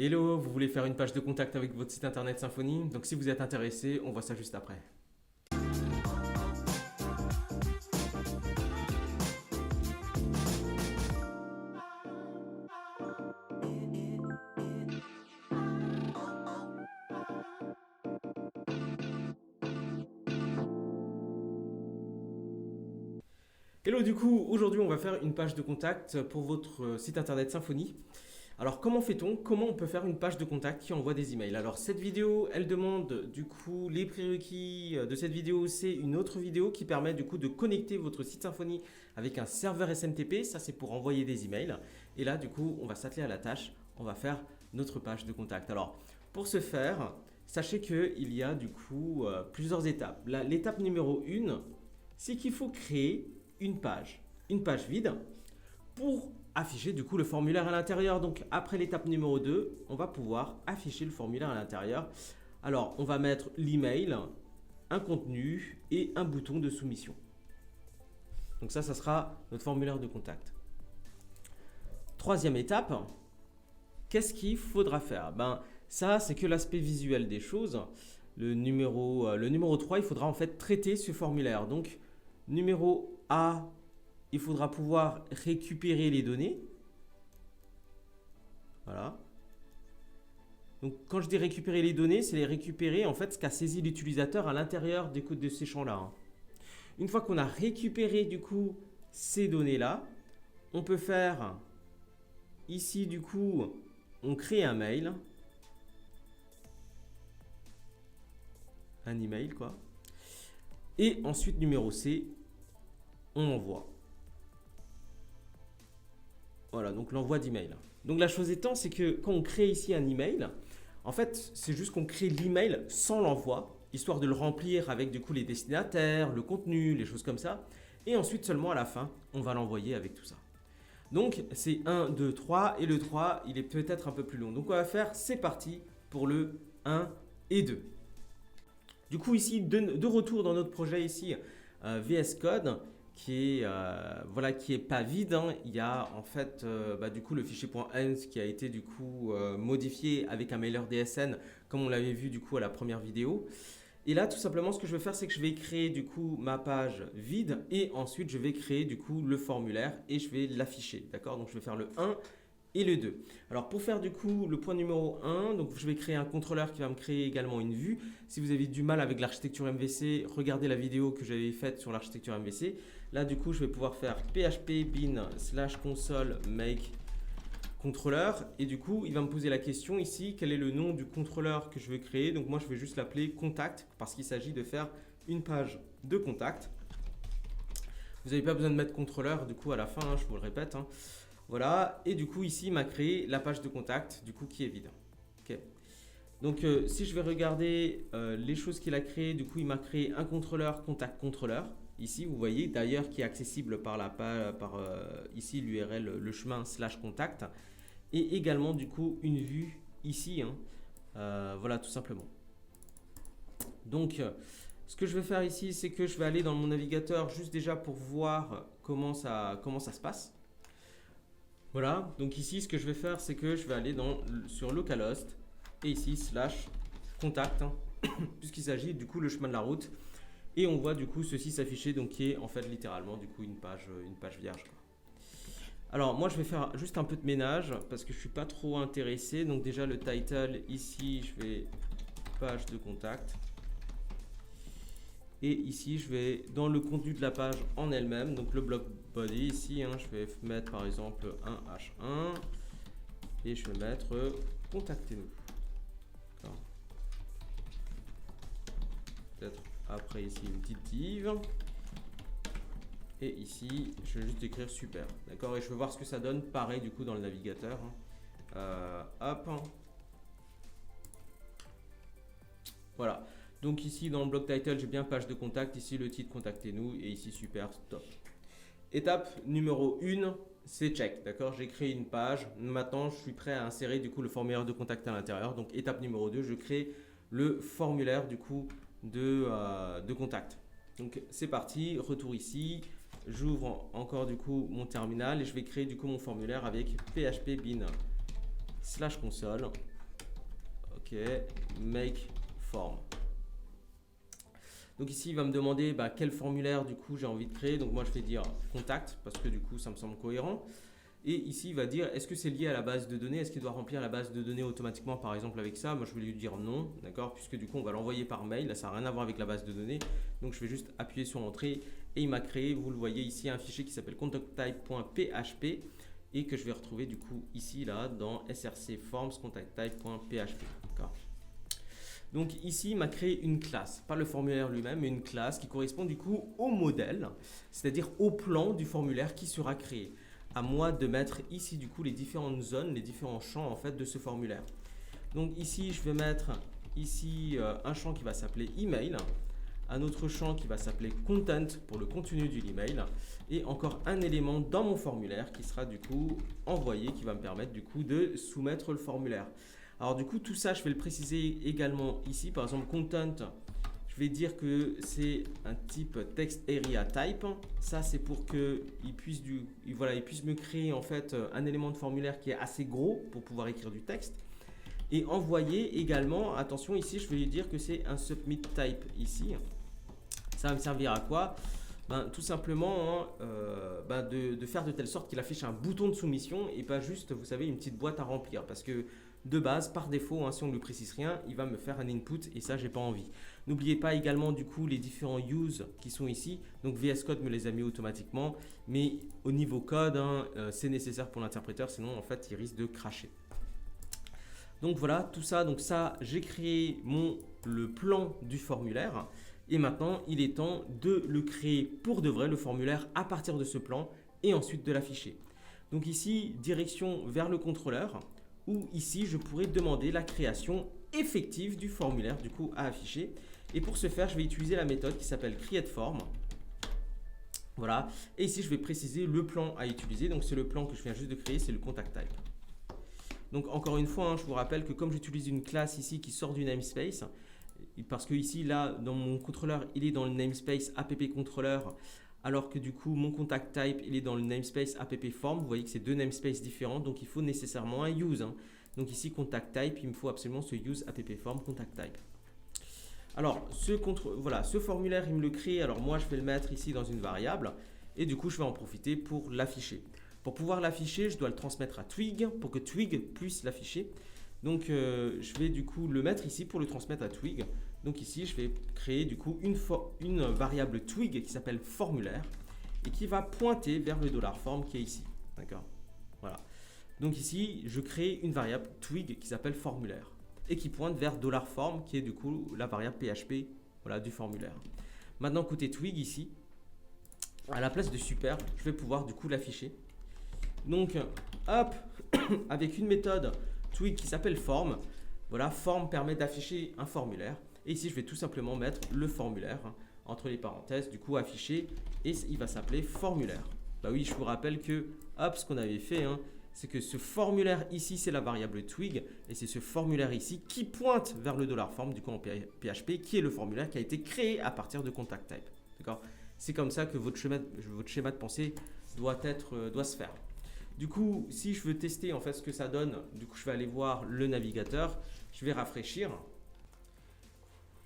Hello, vous voulez faire une page de contact avec votre site internet Symfony? Donc si vous êtes intéressé, on voit ça juste après. Hello, du coup, aujourd'hui on va faire une page de contact pour votre site internet Symfony. Alors comment fait-on? Comment on peut faire une page de contact qui envoie des emails? Alors cette vidéo, elle demande du coup les prérequis de cette vidéo, c'est une autre vidéo qui permet du coup de connecter votre site Symfony avec un serveur SMTP. Ça c'est pour envoyer des emails. Et là du coup, on va s'atteler à la tâche. On va faire notre page de contact. Alors pour ce faire, sachez qu'il y a du coup plusieurs étapes. L'étape numéro 1, c'est qu'il faut créer une page vide pour afficher du coup le formulaire à l'intérieur. Donc après l'étape numéro 2, on va pouvoir afficher le formulaire à l'intérieur. Alors on va mettre l'email, un contenu et un bouton de soumission. Donc ça sera notre formulaire de contact. Troisième étape, qu'est-ce qu'il faudra faire? Ça c'est que l'aspect visuel des choses. Le numéro 3, il faudra en fait traiter ce formulaire. Donc numéro A, il faudra pouvoir récupérer les données. Voilà. Donc quand je dis récupérer les données, c'est les récupérer en fait ce qu'a saisi l'utilisateur à l'intérieur de ces champs-là. Une fois qu'on a récupéré du coup ces données-là, on peut faire ici du coup, on crée un mail. Un email quoi. Et ensuite numéro C, on envoie. Voilà, donc l'envoi d'email. Donc la chose étant, c'est que quand on crée ici un email, en fait, c'est juste qu'on crée l'email sans l'envoi, histoire de le remplir avec du coup les destinataires, le contenu, les choses comme ça. Et ensuite, seulement à la fin, on va l'envoyer avec tout ça. Donc c'est 1, 2, 3 et le 3, il est peut-être un peu plus long. Donc on va faire, c'est parti pour le 1 et 2. Du coup ici, de retour dans notre projet ici, VS Code, qui est pas vide. Il y a en fait du coup le fichier .env qui a été du coup modifié avec un mailer DSN comme on l'avait vu du coup à la première vidéo. Et là tout simplement ce que je vais faire, c'est que je vais créer du coup ma page vide et ensuite je vais créer du coup le formulaire et je vais l'afficher. D'accord? Donc je vais faire le 1 et le 2. Alors pour faire du coup le point numéro 1, donc je vais créer un contrôleur qui va me créer également une vue. Si vous avez du mal avec l'architecture MVC, regardez la vidéo que j'avais faite sur l'architecture MVC. Là du coup je vais pouvoir faire php bin /console make contrôleur et du coup il va me poser la question ici, quel est le nom du contrôleur que je veux créer. Donc moi je vais juste l'appeler contact parce qu'il s'agit de faire une page de contact. Vous n'avez pas besoin de mettre contrôleur du coup à la fin, je vous le répète. Voilà, et du coup ici il m'a créé la page de contact du coup qui est vide. Okay. Donc si je vais regarder les choses qu'il a créées, du coup il m'a créé un contrôleur contact contrôleur. Ici vous voyez d'ailleurs qui est accessible par ici l'URL le chemin /contact et également du coup une vue ici. Voilà tout simplement. Donc ce que je vais faire ici, c'est que je vais aller dans mon navigateur juste déjà pour voir comment ça se passe. Voilà, donc ici ce que je vais faire, c'est que je vais aller sur localhost et ici /contact puisqu'il s'agit du coup le chemin de la route et on voit du coup ceci s'afficher, donc qui est en fait littéralement du coup une page vierge quoi. Alors moi je vais faire juste un peu de ménage parce que je suis pas trop intéressé. Donc déjà le title ici je vais page de contact. Et ici, je vais dans le contenu de la page en elle-même, donc le bloc body ici, je vais mettre par exemple un H1 et je vais mettre contactez-nous. Peut-être après ici une petite div. Et ici, je vais juste écrire super. D'accord? Et je vais voir ce que ça donne pareil du coup dans le navigateur. Hop. Voilà. Donc ici dans le bloc title, j'ai bien page de contact, ici le titre contactez-nous et ici super, top. Étape numéro 1, c'est check, d'accord? J'ai créé une page, maintenant je suis prêt à insérer du coup le formulaire de contact à l'intérieur. Donc étape numéro 2, je crée le formulaire du coup de contact. Donc c'est parti, retour ici, j'ouvre encore du coup mon terminal et je vais créer du coup mon formulaire avec php bin /console. Ok, make form. Donc ici, il va me demander quel formulaire du coup j'ai envie de créer. Donc moi, je vais dire contact parce que du coup, ça me semble cohérent. Et ici, il va dire est-ce que c'est lié à la base de données? Est-ce qu'il doit remplir la base de données automatiquement, par exemple, avec ça? Moi, je vais lui dire non, d'accord? Puisque du coup, on va l'envoyer par mail. Là, ça n'a rien à voir avec la base de données. Donc, je vais juste appuyer sur entrée et il m'a créé, vous le voyez ici, un fichier qui s'appelle contacttype.php et que je vais retrouver du coup ici, là, dans src forms contacttype.php. D'accord? Donc ici, il m'a créé une classe, pas le formulaire lui-même, mais une classe qui correspond du coup au modèle, c'est-à-dire au plan du formulaire qui sera créé. À moi de mettre ici du coup les différentes zones, les différents champs en fait de ce formulaire. Donc ici, je vais mettre ici un champ qui va s'appeler email, un autre champ qui va s'appeler content pour le contenu de l'email et encore un élément dans mon formulaire qui sera du coup envoyé, qui va me permettre du coup de soumettre le formulaire. Alors du coup, tout ça, je vais le préciser également ici. Par exemple, content, je vais dire que c'est un type text area type. Ça, c'est pour qu'il puisse, il puisse me créer en fait un élément de formulaire qui est assez gros pour pouvoir écrire du texte. Et envoyer également, attention ici, je vais lui dire que c'est un submit type ici. Ça va me servir à quoi? Tout simplement de faire de telle sorte qu'il affiche un bouton de soumission et pas juste, vous savez, une petite boîte à remplir. Parce que de base, par défaut, si on ne lui précise rien, il va me faire un input et ça, j'ai pas envie. N'oubliez pas également du coup les différents use qui sont ici. Donc VS Code me les a mis automatiquement, mais au niveau code, c'est nécessaire pour l'interpréteur, sinon en fait, il risque de cracher. Donc voilà, tout ça. Donc ça, j'ai créé le plan du formulaire. Et maintenant, il est temps de le créer pour de vrai, le formulaire, à partir de ce plan et ensuite de l'afficher. Donc ici, direction vers le contrôleur, où ici, je pourrais demander la création effective du formulaire du coup à afficher. Et pour ce faire, je vais utiliser la méthode qui s'appelle createForm. Voilà. Et ici, je vais préciser le plan à utiliser. Donc c'est le plan que je viens juste de créer, c'est le contact type. Donc encore une fois, je vous rappelle que comme j'utilise une classe ici qui sort du namespace, parce que ici, là, dans mon contrôleur, il est dans le namespace appcontroller, alors que du coup, mon contact type, il est dans le namespace appform. Vous voyez que c'est deux namespaces différents, donc il faut nécessairement un use. Donc ici, contact type, il me faut absolument ce use appform contact type. Alors, ce formulaire, il me le crée. Alors moi, je vais le mettre ici dans une variable et du coup, je vais en profiter pour l'afficher. Pour pouvoir l'afficher, je dois le transmettre à Twig pour que Twig puisse l'afficher. Donc, je vais du coup le mettre ici pour le transmettre à Twig. Donc ici, je vais créer du coup une variable Twig qui s'appelle formulaire et qui va pointer vers le $form qui est ici. D'accord? Voilà. Donc ici, je crée une variable Twig qui s'appelle formulaire et qui pointe vers $form qui est du coup la variable PHP du formulaire. Maintenant, côté Twig ici, à la place de super, je vais pouvoir du coup l'afficher. Donc, hop, avec une méthode Twig qui s'appelle form. Voilà, form permet d'afficher un formulaire. Et ici, je vais tout simplement mettre le formulaire entre les parenthèses, du coup affiché, et il va s'appeler formulaire. Bah oui, je vous rappelle que, hop, ce qu'on avait fait, c'est que ce formulaire ici, c'est la variable Twig, et c'est ce formulaire ici qui pointe vers le $form, du coup en PHP, qui est le formulaire qui a été créé à partir de contact type. D'accord? C'est comme ça que votre schéma de pensée doit se faire. Du coup, si je veux tester en fait ce que ça donne, du coup, je vais aller voir le navigateur, je vais rafraîchir.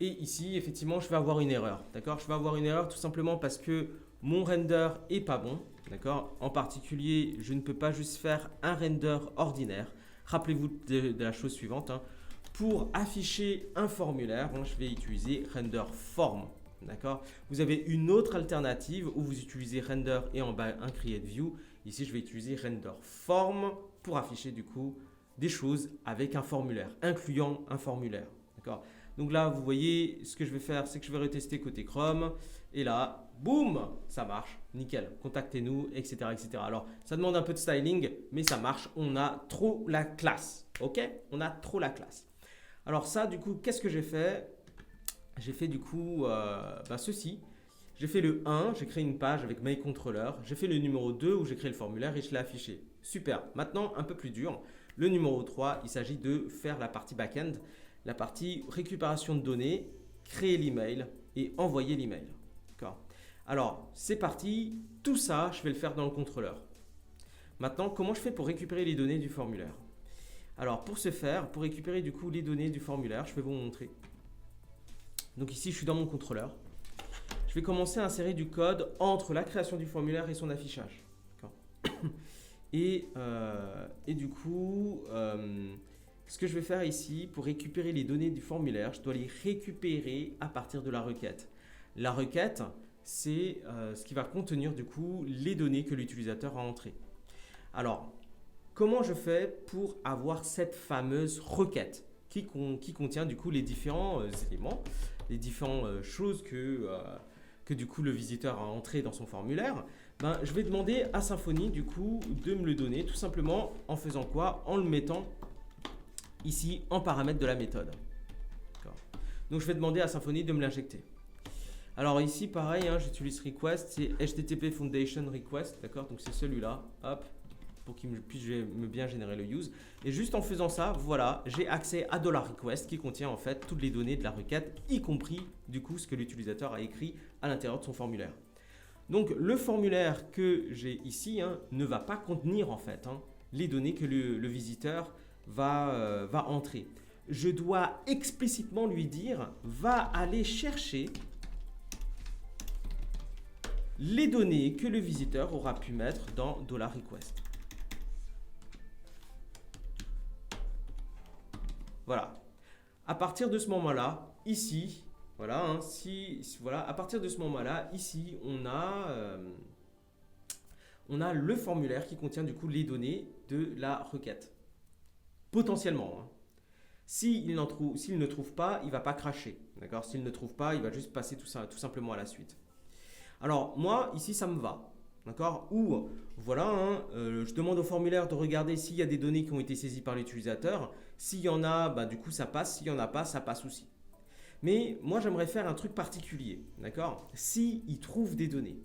Et ici, effectivement, je vais avoir une erreur. D'accord? Je vais avoir une erreur tout simplement parce que mon render est pas bon. D'accord? En particulier, je ne peux pas juste faire un render ordinaire. Rappelez-vous de la chose suivante. Pour afficher un formulaire, je vais utiliser render form. D'accord? Vous avez une autre alternative où vous utilisez render et en bas un create view. Ici, je vais utiliser render form pour afficher du coup des choses avec un formulaire, incluant un formulaire. D'accord? Donc là, vous voyez, ce que je vais faire, c'est que je vais retester côté Chrome. Et là, boum, ça marche, nickel. Contactez-nous, etc., etc. Alors, ça demande un peu de styling, mais ça marche. On a trop la classe. OK? On a trop la classe. Alors ça, du coup, qu'est-ce que j'ai fait? J'ai fait du coup ceci. J'ai fait le 1, j'ai créé une page avec MyController. J'ai fait le numéro 2 où j'ai créé le formulaire et je l'ai affiché. Super. Maintenant, un peu plus dur. Le numéro 3, il s'agit de faire la partie back-end, la partie récupération de données, créer l'email et envoyer l'email. D'accord? Alors, c'est parti. Tout ça, je vais le faire dans le contrôleur. Maintenant, comment je fais pour récupérer les données du formulaire? Alors pour ce faire, pour récupérer du coup les données du formulaire, je vais vous montrer. Donc ici je suis dans mon contrôleur. Je vais commencer à insérer du code entre la création du formulaire et son affichage. Et du coup, ce que je vais faire ici, pour récupérer les données du formulaire, je dois les récupérer à partir de la requête. La requête, c'est ce qui va contenir du coup les données que l'utilisateur a entrées. Alors, comment je fais pour avoir cette fameuse requête qui contient du coup les différents éléments, les différentes choses que du coup le visiteur a entré dans son formulaire? Je vais demander à Symfony du coup de me le donner tout simplement en faisant quoi? En le mettant ici en paramètre de la méthode. Donc je vais demander à Symfony de me l'injecter. Alors ici pareil, hein, j'utilise request, c'est HTTP Foundation Request, d'accord? Donc c'est celui-là, hop, pour qu'il puisse me bien générer le use. Et juste en faisant ça, voilà, j'ai accès à $request qui contient en fait toutes les données de la requête, y compris du coup ce que l'utilisateur a écrit à l'intérieur de son formulaire. Donc le formulaire que j'ai ici ne va pas contenir en fait les données que le visiteur va entrer. Je dois explicitement lui dire, va aller chercher les données que le visiteur aura pu mettre dans $request. Voilà. À partir de ce moment-là, ici, voilà, à partir de ce moment-là, ici, on a le formulaire qui contient du coup les données de la requête. Potentiellement. S'il ne trouve pas, il ne va pas cracher. D'accord? S'il ne trouve pas, il va juste passer tout simplement à la suite. Alors, moi, ici, ça me va. D'accord? Ou, voilà, je demande au formulaire de regarder s'il y a des données qui ont été saisies par l'utilisateur. S'il y en a, du coup, ça passe. S'il n'y en a pas, ça passe aussi. Mais moi, j'aimerais faire un truc particulier. D'accord? S'il trouve des données.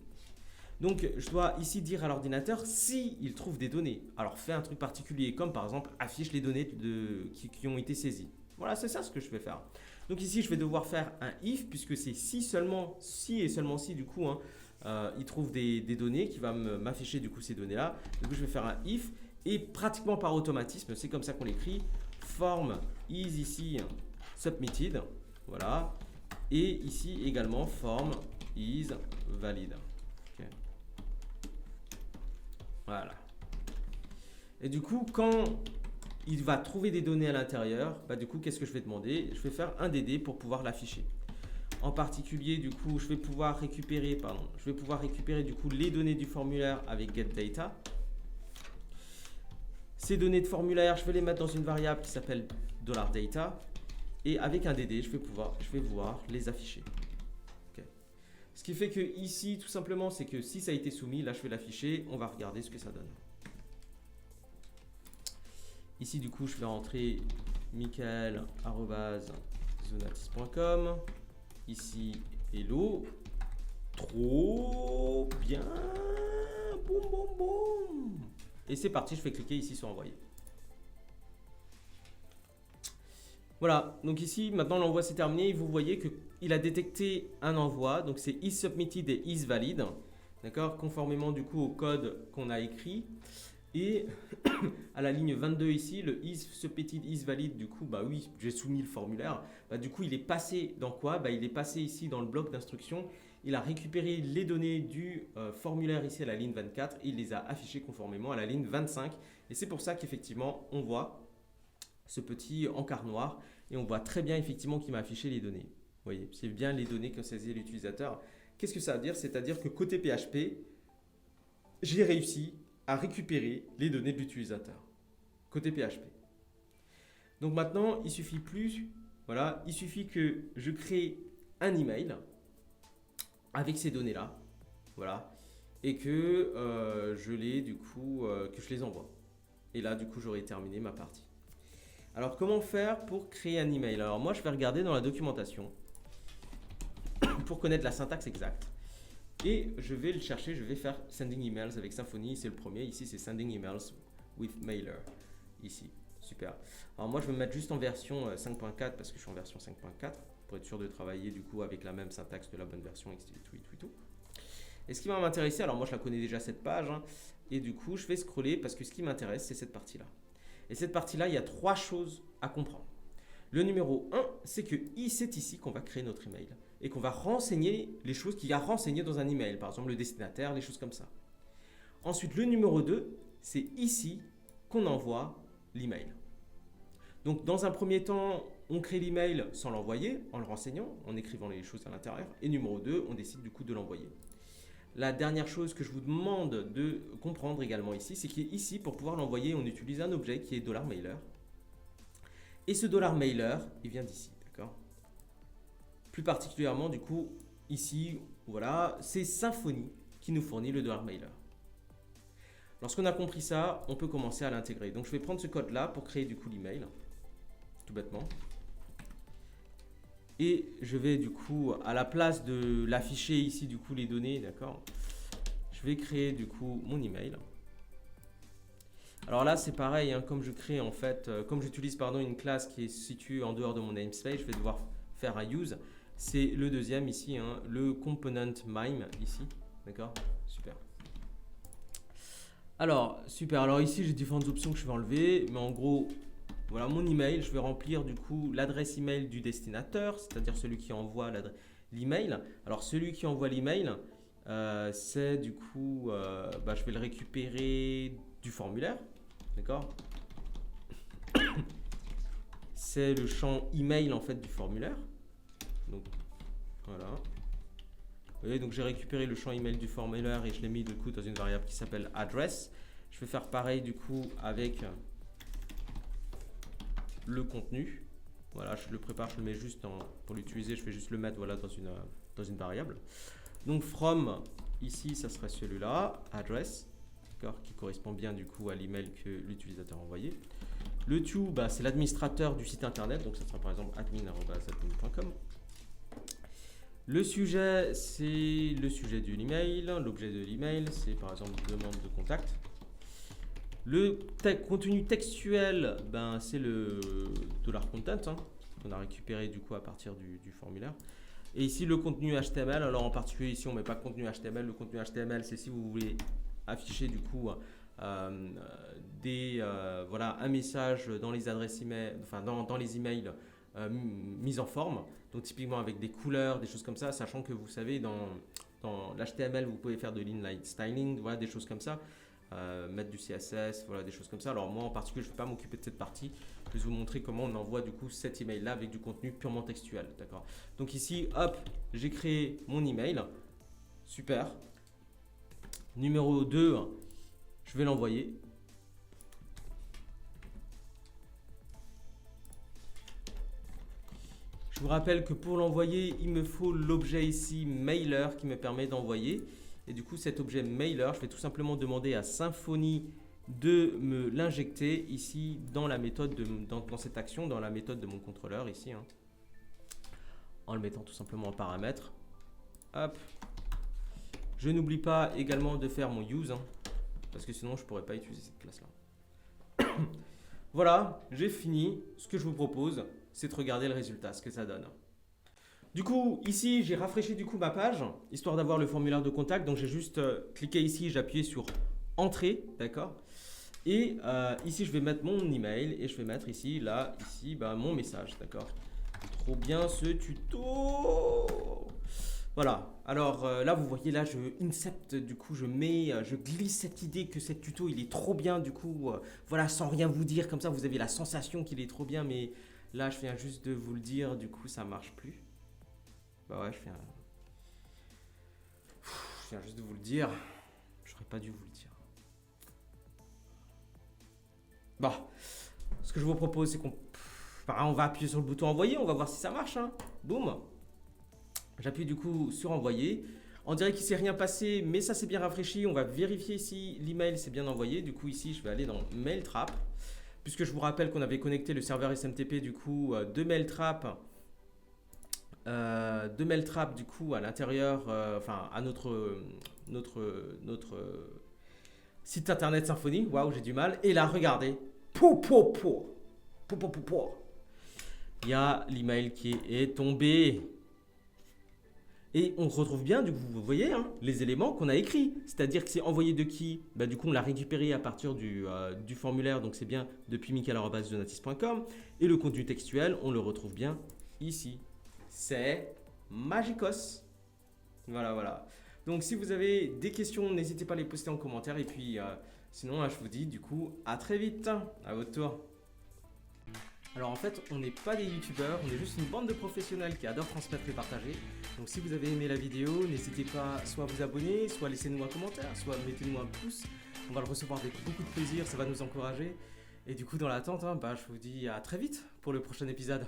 Donc, je dois ici dire à l'ordinateur s'il trouve des données. Alors, fais un truc particulier, comme par exemple, affiche les données qui ont été saisies. Voilà, c'est ça ce que je vais faire. Donc ici, je vais devoir faire un if, puisque c'est si et seulement si, du coup, il trouve des données qui va m'afficher du coup ces données-là. Du coup, je vais faire un if, et pratiquement par automatisme, c'est comme ça qu'on l'écrit, form is ici submitted, voilà, et ici également form is valid. Okay. Voilà. Et du coup, quand il va trouver des données à l'intérieur, du coup, qu'est-ce que je vais demander? Je vais faire un DD pour pouvoir l'afficher. En particulier, du coup, je vais pouvoir récupérer du coup les données du formulaire avec getData. Ces données de formulaire, je vais les mettre dans une variable qui s'appelle $data. Et avec un DD, je vais pouvoir les afficher. Okay. Ce qui fait que ici, tout simplement, c'est que si ça a été soumis, là, je vais l'afficher. On va regarder ce que ça donne. Ici, du coup, je vais rentrer michael@zonatis.com. Ici, hello. Trop bien. Boum, boum, boum. Et c'est parti, je fais cliquer ici sur envoyer. Voilà, donc ici, maintenant l'envoi c'est terminé. Vous voyez qu'il a détecté un envoi. Donc c'est is submitted et is valid. D'accord, conformément du coup au code qu'on a écrit. Et à la ligne 22 ici, le is submitted is valid, du coup, oui, j'ai soumis le formulaire. Du coup, il est passé dans quoi? Il est passé ici dans le bloc d'instruction. Il a récupéré les données du formulaire ici à la ligne 24 et il les a affichées conformément à la ligne 25. Et c'est pour ça qu'effectivement, on voit ce petit encart noir et on voit très bien effectivement qu'il m'a affiché les données. Vous voyez, c'est bien les données que saisit l'utilisateur. Qu'est-ce que ça veut dire? C'est-à-dire que côté PHP, j'ai réussi à récupérer les données de l'utilisateur, côté PHP. Donc maintenant, il suffit que je crée un email avec ces données-là, voilà, et que je les envoie. Et là, du coup, j'aurai terminé ma partie. Alors, comment faire pour créer un email? Alors moi, je vais regarder dans la documentation pour connaître la syntaxe exacte. Et je vais le chercher, je vais faire Sending Emails avec Symfony, c'est le premier. Ici, c'est Sending Emails with Mailer. Ici, super. Alors moi, je vais me mettre juste en version 5.4 parce que je suis en version 5.4 pour être sûr de travailler du coup avec la même syntaxe que la bonne version, etc. Tout. Et ce qui va m'intéresser, alors moi, je la connais déjà cette page. Et du coup, je vais scroller parce que ce qui m'intéresse, c'est cette partie-là. Et cette partie-là, il y a 3 choses à comprendre. Le numéro 1, c'est que c'est ici qu'on va créer notre email et qu'on va renseigner les choses qu'il y a renseignées dans un email, par exemple le destinataire, les choses comme ça. Ensuite, le numéro 2, c'est ici qu'on envoie l'email. Donc, dans un premier temps, on crée l'email sans l'envoyer, en le renseignant, en écrivant les choses à l'intérieur. Et numéro 2, on décide du coup de l'envoyer. La dernière chose que je vous demande de comprendre également ici, c'est qu'ici, pour pouvoir l'envoyer, on utilise un objet qui est $mailer. Et ce $mailer, il vient d'ici, d'accord? Plus particulièrement, du coup, ici, voilà, c'est Symfony qui nous fournit le $mailer. Lorsqu'on a compris ça, on peut commencer à l'intégrer. Donc, je vais prendre ce code-là pour créer du coup l'email, tout bêtement. Et je vais du coup, à la place de l'afficher ici, du coup, les données, d'accord, je vais créer du coup mon email. Alors là, c'est pareil, hein, comme je crée en fait, comme j'utilise une classe qui est située en dehors de mon namespace, je vais devoir faire un use. C'est le deuxième ici, hein, le component mime ici, d'accord, super. Alors, super, alors ici j'ai différentes options que je vais enlever, mais en gros, voilà mon email, je vais remplir du coup l'adresse email du destinataire, c'est-à-dire celui qui envoie l'email. Alors celui qui envoie l'email, c'est du coup, je vais le récupérer du formulaire, d'accord. C'est le champ email en fait du formulaire. Donc voilà. Vous voyez, donc j'ai récupéré le champ email du formulaire et je l'ai mis du coup dans une variable qui s'appelle address. Je vais faire pareil du coup avec le contenu. Voilà, je le prépare, je le mets juste pour l'utiliser, je vais juste le mettre voilà, dans une variable. Donc from, ici, ça serait celui-là, address, qui correspond bien du coup à l'email que l'utilisateur a envoyé. Le to, c'est l'administrateur du site internet, donc ça sera par exemple admin@admin.com. Le sujet, c'est le sujet de l'email. L'objet de l'email, c'est par exemple demande de contact. Le contenu textuel, c'est le $content qu'on a récupéré du coup à partir du formulaire. Et ici, le contenu HTML. Alors en particulier, ici, on ne met pas de contenu HTML. Le contenu HTML, c'est si vous voulez afficher du coup un message dans les adresses email, enfin dans les emails mis en forme. Donc typiquement avec des couleurs, des choses comme ça, sachant que vous savez, dans l'HTML, vous pouvez faire de l'inline styling, voilà, des choses comme ça. Mettre du CSS, voilà, des choses comme ça. Alors moi en particulier, je ne vais pas m'occuper de cette partie. Je vais vous montrer comment on envoie du coup cet email là avec du contenu purement textuel, d'accord. Donc ici, hop, j'ai créé mon email, super. Numéro 2, je vais l'envoyer. Je vous rappelle que pour l'envoyer, il me faut l'objet ici mailer qui me permet d'envoyer. Et du coup, cet objet mailer, je vais tout simplement demander à Symfony de me l'injecter ici dans la méthode, dans cette action, dans la méthode de mon contrôleur ici. Hein, en le mettant tout simplement en paramètre. Hop. Je n'oublie pas également de faire mon use, hein, parce que sinon je ne pourrais pas utiliser cette classe-là. Voilà, j'ai fini. Ce que je vous propose, c'est de regarder le résultat, ce que ça donne. Du coup, ici, j'ai rafraîchi du coup ma page, histoire d'avoir le formulaire de contact. Donc, j'ai juste cliqué ici, j'ai appuyé sur Entrée, d'accord. Et ici, je vais mettre mon email et je vais mettre ici, mon message, d'accord. Trop bien ce tuto. Voilà. Alors là, vous voyez, là, je incept, du coup, je glisse cette idée que cet tuto, il est trop bien, du coup, voilà, sans rien vous dire, comme ça, vous avez la sensation qu'il est trop bien, mais là, je viens juste de vous le dire, du coup, ça marche plus. Bah ouais, je viens juste de vous le dire. J'aurais pas dû vous le dire. Bon, ce que je vous propose, c'est on va appuyer sur le bouton envoyer, on va voir si ça marche. Hein. Boum. J'appuie du coup sur envoyer. On dirait qu'il ne s'est rien passé, mais ça s'est bien rafraîchi. On va vérifier si l'email s'est bien envoyé. Du coup, ici, je vais aller dans Mailtrap. Puisque je vous rappelle qu'on avait connecté le serveur SMTP du coup de Mailtrap. Du coup à l'intérieur, à notre site internet Symfony. Waouh, j'ai du mal. Et là, regardez. Il y a l'email qui est tombé. Et on retrouve bien, du coup, vous voyez, hein, les éléments qu'on a écrits. C'est-à-dire que c'est envoyé de qui? Bah, du coup, on l'a récupéré à partir du formulaire, donc c'est bien depuis michael@zonatis.com. Et le contenu textuel, on le retrouve bien ici. C'est Magicos. Voilà, voilà. Donc si vous avez des questions, n'hésitez pas à les poster en commentaire. Et puis sinon, là, je vous dis du coup à très vite. À votre tour. Alors en fait, on n'est pas des youtubeurs, on est juste une bande de professionnels qui adorent transmettre et partager. Donc si vous avez aimé la vidéo, n'hésitez pas soit à vous abonner, soit à laisser-nous un commentaire, soit mettez-nous un pouce. On va le recevoir avec beaucoup de plaisir, ça va nous encourager. Et du coup, dans l'attente, hein, je vous dis à très vite pour le prochain épisode.